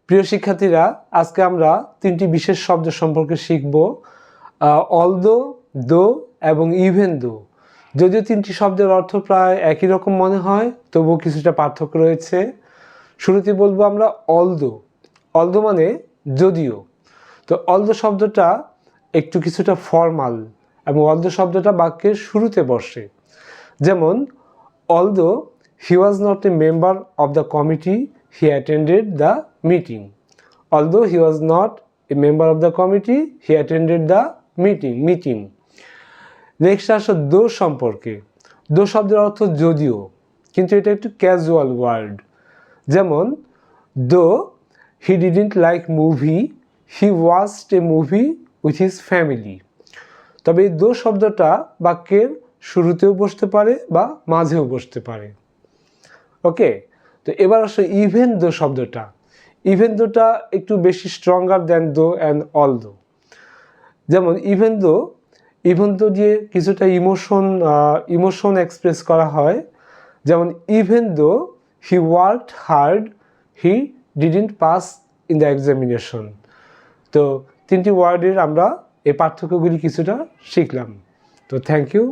প্রিয় শিক্ষার্থীরা, আজকে আমরা তিনটি বিশেষ শব্দ সম্পর্কে শিখব। অলদো, দো এবং ইভেন দো। যদিও তিনটি শব্দের অর্থ প্রায় একই রকম মনে হয়, তবুও কিছুটা পার্থক্য রয়েছে। শুরুতে বলবো আমরা অলদো। অলদো মানে যদিও। তো অলদো শব্দটা একটু কিছুটা ফর্মাল এবং অলদো শব্দটা বাক্যের শুরুতে বসে। যেমন, although he was not a member of the committee, he attended the meeting. Although he was not a member of the committee, he attended the meeting. Next আসো দো সম্পর্কে। দো শব্দের অর্থ যদিও, কিন্তু এটা একটু ক্যাজুয়াল ওয়ার্ড। যেমন, though he didn't like movie, he watched a movie with his family. তবে এই দো শব্দটা বাক্যের শুরুতেও বসতে পারে বা মাঝেও বসতে পারে। ওকে, তো এবার আসলে ইভেন দো শব্দটা। ইভেন দোটা একটু বেশি স্ট্রঙ্গার দ্যান দো অ্যান্ড অল দো। যেমন ইভেন দো দিয়ে কিছুটা ইমোশন এক্সপ্রেস করা হয়। যেমন, even though he worked hard, he didn't pass in the examination. তো তিনটি ওয়ার্ডের আমরা এই পার্থক্যগুলি কিছুটা শিখলাম। তো থ্যাংক ইউ।